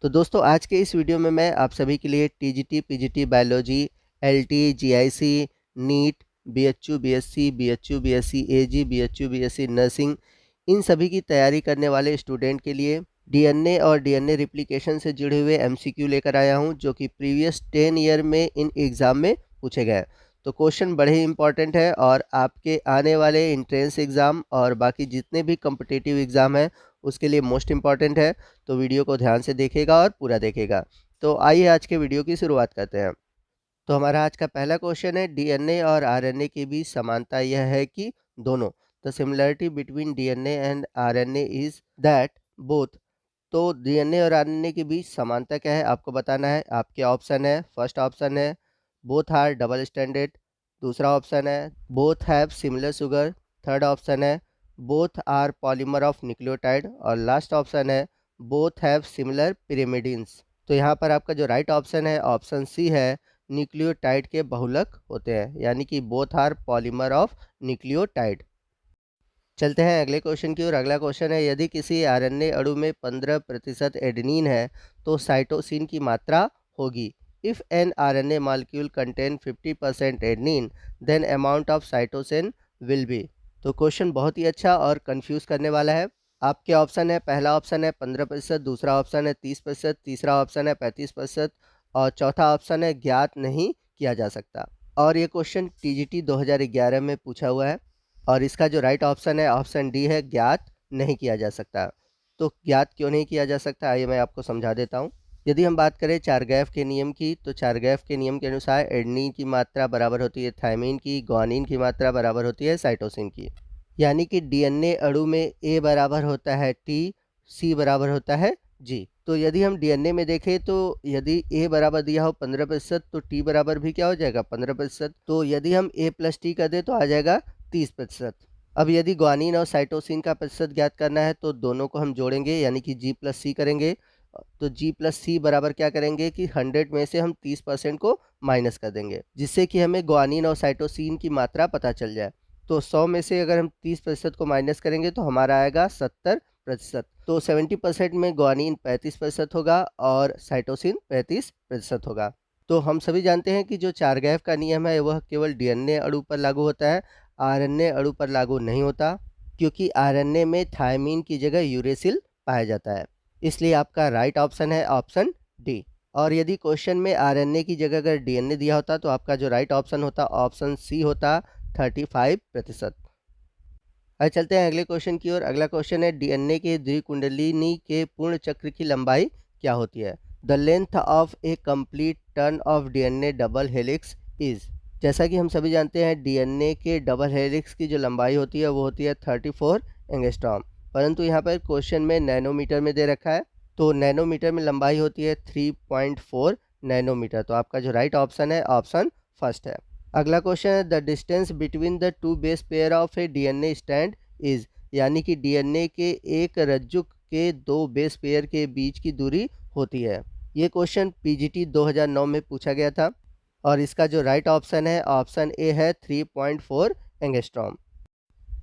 तो दोस्तों आज के इस वीडियो में मैं आप सभी के लिए TGT, PGT biology, LT, GIC, NEET, BHU, BSc, BHU, BSc AG, BHU, BSc nursing, इन सभी की तैयारी करने वाले स्टूडेंट के लिए डीएनए और डीएनए रिप्लिकेशन से जुड़े हुए एमसीक्यू लेकर आया हूं, जो कि प्रीवियस 10 ईयर में इन एग्ज़ाम में पूछे गए। तो क्वेश्चन बड़े ही इंपॉर्टेंट है और आपके आने वाले एंट्रेंस एग्ज़ाम और बाकी जितने भी कॉम्पिटिटिव एग्ज़ाम है उसके लिए मोस्ट इम्पॉर्टेंट है। तो वीडियो को ध्यान से देखेगा और पूरा देखेगा। तो आइए आज के वीडियो की शुरुआत करते हैं। तो हमारा आज का पहला क्वेश्चन है, डीएनए और आरएनए के बीच समानता यह है कि दोनों। The similarity between DNA and RNA is that both. तो डीएनए और आरएनए के बीच समानता क्या है आपको बताना है। आपके ऑप्शन है, फर्स्ट ऑप्शन है बोथ आर डबल स्टैंडर्ड, दूसरा ऑप्शन है both have similar sugar, third option है both are polymer of nucleotide और लास्ट ऑप्शन है बोथ हैव सिमिलर पिरिमिडिन्स। तो यहाँ पर आपका जो राइट ऑप्शन है ऑप्शन सी है, न्यूक्लियोटाइड के बहुलक होते हैं, यानी कि both are polymer of nucleotide. चलते हैं अगले क्वेश्चन की ओर। अगला क्वेश्चन है, यदि किसी आरएनए अणु में 15% एडेनिन है तो साइटोसिन की मात्रा होगी। If an RNA molecule contain 50% adenine then amount of cytosine will be. तो क्वेश्चन बहुत ही अच्छा और कंफ्यूज करने वाला है। आपके ऑप्शन है, पहला ऑप्शन है 15%, दूसरा ऑप्शन है 30%, तीसरा ऑप्शन है 35% और चौथा ऑप्शन है ज्ञात नहीं किया जा सकता। और ये क्वेश्चन टीजीटी 2011 में पूछा हुआ है और इसका जो राइट ऑप्शन है ऑप्शन डी है, ज्ञात नहीं किया जा सकता। तो ज्ञात क्यों नहीं किया जा सकता, आइए मैं आपको समझा देता हूँ। यदि हम बात करें चारगैफ के नियम की, तो चारगैफ के नियम के अनुसार एडेनिन की मात्रा बराबर होती है थायमिन की, ग्वानिन की मात्रा बराबर होती है साइटोसिन की। यानी कि डीएनए अणु में ए बराबर होता है टी, सी बराबर होता है जी। तो यदि हम डीएनए में देखें तो यदि ए बराबर दिया हो 15% तो टी बराबर भी क्या हो जाएगा 15%। तो यदि हम ए प्लस टी कर दें तो आ जाएगा 30%। अब यदि ग्वानिन और साइटोसिन का प्रतिशत ज्ञात करना है तो दोनों को हम जोड़ेंगे, यानी कि जी प्लस सी करेंगे। तो जी प्लस सी बराबर क्या करेंगे कि 100 में से हम 30% को माइनस कर देंगे, जिससे कि हमें ग्वानिन और साइटोसिन की मात्रा पता चल जाए। तो 100 में से अगर हम 30% को माइनस करेंगे तो हमारा आएगा 70%। तो 70% में ग्वानिन 35% होगा और साइटोसिन 35% होगा। तो हम सभी जानते हैं कि जो चारगैफ का नियम है वह केवल डीएनए अणु पर लागू होता है, आरएनए अणु पर लागू नहीं होता, क्योंकि आरएनए में थायमीन की जगह यूरेसिल पाया जाता है। इसलिए आपका राइट ऑप्शन है ऑप्शन डी। और यदि क्वेश्चन में आरएनए की जगह अगर डीएनए दिया होता तो आपका जो राइट ऑप्शन होता ऑप्शन सी होता 35%। अब चलते हैं अगले क्वेश्चन की ओर। अगला क्वेश्चन है, डीएनए के द्विकुंडलिनी के पूर्ण चक्र की लंबाई क्या होती है। The length of A complete turn off DNA double helix is. जैसा कि हम सभी जानते हैं डीएनए के डबल हेलिक्स की जो लंबाई होती है वो होती है 34 एंगस्ट्रॉम, परंतु यहाँ पर क्वेश्चन में नैनोमीटर में दे रखा है। तो नैनोमीटर में लंबाई होती है 3.4 नैनोमीटर। तो आपका जो राइट ऑप्शन है ऑप्शन फर्स्ट है। अगला क्वेश्चन है, the distance between the two base pair of A DNA stand is. यानी कि डीएनए के एक रज्जुक के दो बेस पेयर के बीच की दूरी होती है। ये क्वेश्चन पीजीटी 2009 में पूछा गया था और इसका जो राइट ऑप्शन है ऑप्शन ए है 3.4 एंगस्ट्रॉम।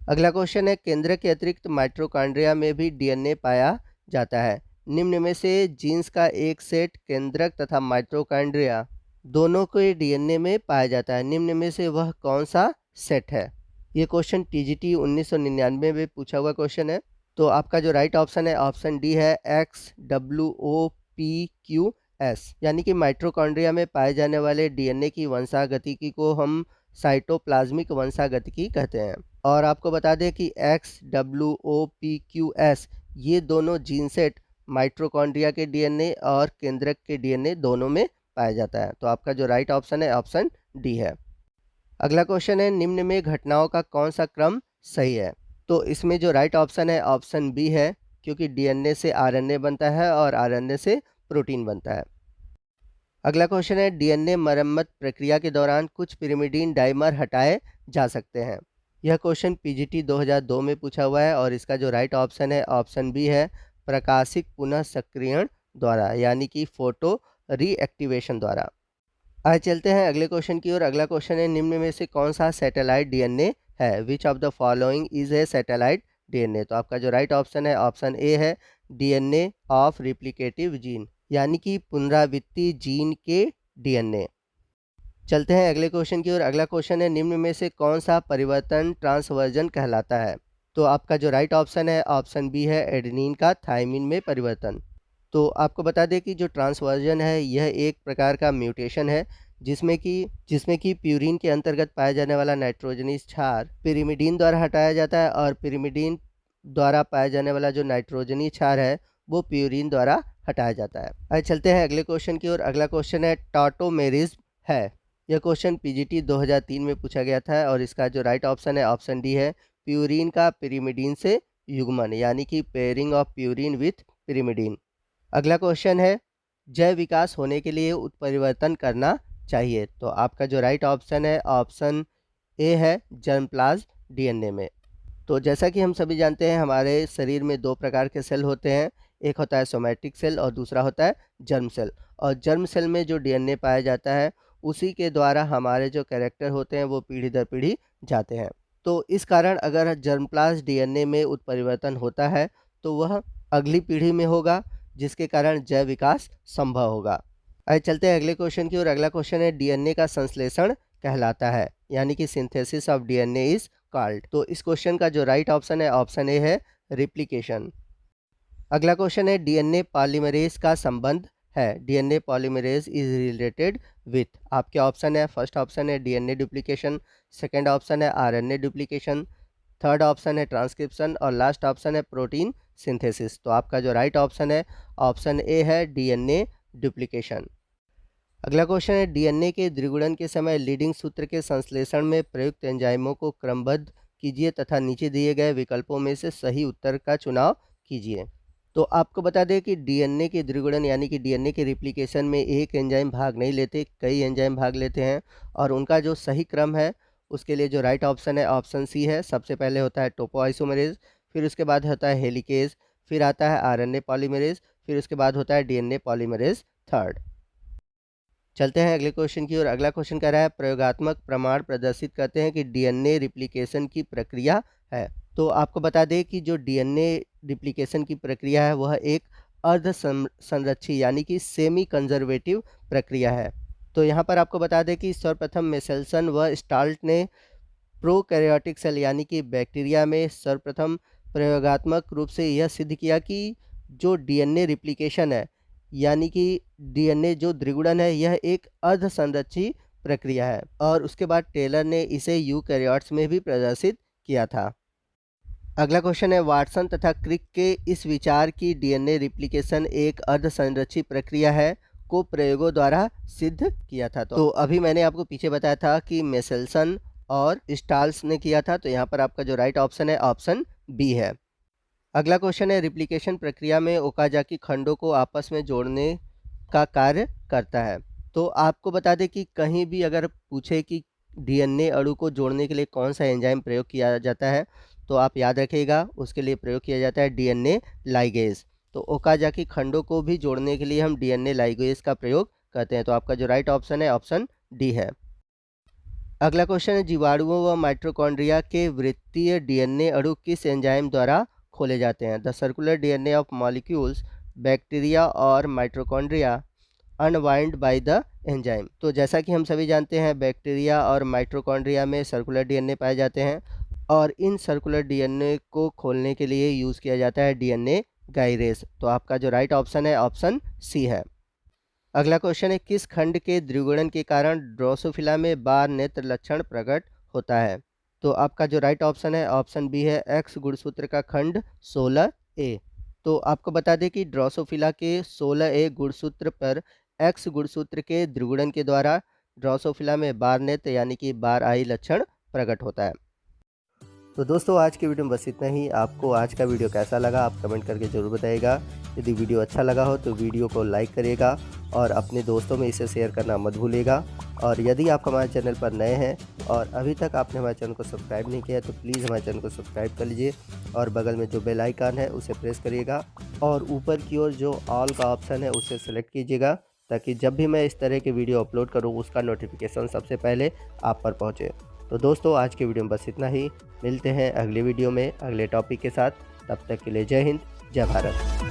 अगला क्वेश्चन है, केंद्र के अतिरिक्त माइटोकॉन्ड्रिया में भी डीएनए पाया जाता है। निम्न में से जीन्स का एक सेट केंद्रक तथा माइटोकॉन्ड्रिया दोनों के डीएनए में पाया जाता है। निम्न में से वह कौन सा सेट है। ये क्वेश्चन टीजीटी 1999 में पूछा हुआ क्वेश्चन है। तो आपका जो राइट ऑप्शन है ऑप्शन डी है XWOPQS। यानी कि माइटोकॉन्ड्रिया में पाए जाने वाले डीएनए की वंशागतिकी को हम साइटोप्लाज्मिक वंशागतिकी कहते हैं। और आपको बता दें कि XWOPQS ये दोनों जीन सेट माइटोकॉन्ड्रिया के डीएनए और केंद्रक के डीएनए दोनों में पाया जाता है। तो आपका जो राइट ऑप्शन है ऑप्शन डी है। अगला क्वेश्चन है, निम्न में घटनाओं का कौन सा क्रम सही है। तो इसमें जो राइट ऑप्शन है ऑप्शन बी है, क्योंकि डीएनए से आरएनए बनता है और आरएनए से प्रोटीन बनता है। अगला क्वेश्चन है, डीएनए मरम्मत प्रक्रिया के दौरान कुछ पिरिमिडीन डाइमर हटाए जा सकते हैं। यह क्वेश्चन पीजीटी 2002 में पूछा हुआ है और इसका जो राइट ऑप्शन है ऑप्शन बी है, प्रकाशिक पुनः सक्रियण द्वारा, यानी कि फोटो रीएक्टिवेशन द्वारा। आगे चलते हैं अगले क्वेश्चन की ओर। अगला क्वेश्चन है, निम्न में से कौन सा सैटेलाइट डीएनए है। Which of the following is a satellite DNA. तो आपका जो राइट ऑप्शन है ऑप्शन ए है, डीएनए ऑफ रिप्लिकेटिव जीन। यानी कि पुनरावृत्ति जीन के डीएनए। चलते हैं अगले क्वेश्चन की ओर। अगला क्वेश्चन है, निम्न में से कौन सा परिवर्तन ट्रांसवर्जन कहलाता है? तो आपका जो राइट ऑप्शन है ऑप्शन बी है, एडेनिन का थायमिन में परिवर्तन। तो आपको बता दें कि जो ट्रांसवर्जन है यह एक प्रकार का म्यूटेशन है जिसमें कि प्यूरिन के अंतर्गत पाया जाने वाला नाइट्रोजनीस क्षार पिरिमिडीन द्वारा हटाया जाता है और पिरिमिडीन द्वारा पाया जाने वाला जो नाइट्रोजनी क्षार है वो प्यूरिन द्वारा हटाया जाता है। आइए चलते हैं अगले क्वेश्चन की ओर। अगला क्वेश्चन है, टॉटोमेरिज्म है। यह क्वेश्चन पीजीटी 2003 में पूछा गया था और इसका जो राइट ऑप्शन है ऑप्शन डी है, प्यूरिन का पिरिमिडीन से युग्मन, यानी कि pairing of purine with pyrimidine. अगला क्वेश्चन है, जैव विकास होने के लिए उत्परिवर्तन करना चाहिए। तो आपका जो राइट ऑप्शन है ऑप्शन ए है, जर्मप्लाज्म डीएनए में। तो जैसा कि हम सभी जानते हैं हमारे शरीर में दो प्रकार के सेल होते हैं, एक होता है सोमैटिक सेल और दूसरा होता है जर्म सेल। और जर्म सेल में जो डीएनए पाया जाता है उसी के द्वारा हमारे जो कैरेक्टर होते हैं वो पीढ़ी दर पीढ़ी जाते हैं। तो इस कारण अगर जर्मप्लाज्म डीएनए में उत्परिवर्तन होता है तो वह अगली पीढ़ी में होगा, जिसके कारण जैव विकास संभव होगा। आइए चलते हैं अगले क्वेश्चन की ओर। अगला क्वेश्चन है, डीएनए का संश्लेषण कहलाता है, यानी कि synthesis of DNA is called. तो इस क्वेश्चन का जो राइट ऑप्शन है ऑप्शन ए है, रिप्लिकेशन। अगला क्वेश्चन है, डीएनए पॉलीमरेज का संबंध है। DNA polymerase is related with. आपके ऑप्शन है, फर्स्ट ऑप्शन है डीएनए डुप्लीकेशन, सेकंड ऑप्शन है आरएनए डुप्लीकेशन, थर्ड ऑप्शन है ट्रांसक्रिप्शन और लास्ट ऑप्शन है प्रोटीन सिंथेसिस। तो आपका जो राइट ऑप्शन है ऑप्शन ए है, डीएनए डुप्लीकेशन। अगला क्वेश्चन है, डीएनए के द्विगुणन के समय लीडिंग सूत्र के संश्लेषण में प्रयुक्त एंजाइमों को क्रमबद्ध कीजिए तथा नीचे दिए गए विकल्पों में से सही उत्तर का चुनाव कीजिए। तो आपको बता दें कि डीएनए के द्विगुणन यानी कि डीएनए के रिप्लिकेशन में एक एंजाइम भाग नहीं लेते, कई एंजाइम भाग लेते हैं और उनका जो सही क्रम है उसके लिए जो राइट ऑप्शन है ऑप्शन सी है। सबसे पहले होता है टोपोआइसोमरेज, फिर उसके बाद होता है हेलिकेज, फिर आता है आरएनए पॉलीमरेज, फिर उसके बाद होता है डीएनए पॉलीमरेज थर्ड। चलते हैं अगले क्वेश्चन की ओर। अगला क्वेश्चन कह रहा है, प्रयोगात्मक प्रमाण प्रदर्शित करते हैं कि डीएनए रिप्लिकेशन की प्रक्रिया है। तो आपको बता दें कि जो डीएनए रिप्लिकेशन की प्रक्रिया है वह एक अर्ध संरक्षी यानी कि सेमी कंजर्वेटिव प्रक्रिया है। तो यहाँ पर आपको बता दें कि सर्वप्रथम मेसेल्सन व स्टाल्ट ने प्रोकैरियोटिक सेल यानी कि बैक्टीरिया में सर्वप्रथम प्रयोगात्मक रूप से यह सिद्ध किया कि जो डीएनए रिप्लिकेशन है यानी कि डीएनए जो द्विगुणन है यह एक अर्ध संरक्षी प्रक्रिया है। और उसके बाद टेलर ने इसे यूकैरियोट्स में भी प्रदर्शित किया था। अगला क्वेश्चन है, वाटसन तथा क्रिक के इस विचार की डीएनए रिप्लिकेशन एक अर्ध संरक्षी प्रक्रिया है को प्रयोगों द्वारा सिद्ध किया था। तो अभी मैंने आपको पीछे बताया था कि मेसेल्सन और स्टाल्स ने किया था। तो यहाँ पर आपका जो राइट ऑप्शन है ऑप्शन बी है। अगला क्वेश्चन है, रिप्लिकेशन प्रक्रिया में ओकाजाकी खंडों को आपस में जोड़ने का कार्य करता है। तो आपको बता दें कि कहीं भी अगर पूछे कि डीएनए अणु को जोड़ने के लिए कौन सा एंजाइम प्रयोग किया जाता है तो आप याद रखिएगा उसके लिए प्रयोग किया जाता है डीएनए लाइगेज। तो ओकाजाकी खंडों को भी जोड़ने के लिए हम डीएनए लाइगेज का प्रयोग करते हैं। तो आपका जो राइट ऑप्शन है ऑप्शन डी है। अगला क्वेश्चन है, जीवाणुओं व माइटोकॉन्ड्रिया के वृत्तीय डीएनए अणु किस एंजाइम द्वारा खोले जाते हैं? The circular DNA of molecules bacteria और mitochondria unwind by the enzyme. तो जैसा कि हम सभी जानते हैं बैक्टीरिया और माइटोकॉन्ड्रिया में सर्कुलर डीएनए पाए जाते हैं और इन सर्कुलर डीएनए को खोलने के लिए यूज़ किया जाता है डीएनए गाइरेस। तो आपका जो राइट ऑप्शन है ऑप्शन सी है। अगला क्वेश्चन है, किस खंड के द्विगुणन के कारण ड्रोसोफिला में बार नेत्र लक्षण प्रकट होता है? तो आपका जो राइट ऑप्शन है ऑप्शन बी है, एक्स गुणसूत्र का खंड 16A। तो आपको बता दें कि ड्रोसोफिला के 16A गुणसूत्र पर एक्स गुणसूत्र के द्विगुणन के द्वारा ड्रोसोफिला में बार नेत्र यानी कि बार आई लक्षण प्रकट होता है। तो दोस्तों आज की वीडियो में बस इतना ही। आपको आज का वीडियो कैसा लगा आप कमेंट करके ज़रूर बताइएगा। यदि वीडियो अच्छा लगा हो तो वीडियो को लाइक करिएगा और अपने दोस्तों में इसे शेयर करना मत भूलिएगा। और यदि आप हमारे चैनल पर नए हैं और अभी तक आपने हमारे चैनल को सब्सक्राइब नहीं किया है तो प्लीज़ हमारे चैनल को सब्सक्राइब कर लीजिए और बगल में जो बेल आइकन है उसे प्रेस करिएगा और ऊपर की ओर जो ऑल का ऑप्शन है उसे सेलेक्ट कीजिएगा ताकि जब भी मैं इस तरह के वीडियो अपलोड करूँ उसका नोटिफिकेशन सबसे पहले आप पर पहुँचे। तो दोस्तों आज की वीडियो में बस इतना ही। मिलते हैं अगले वीडियो में अगले टॉपिक के साथ। तब तक के लिए जय हिंद, जय भारत।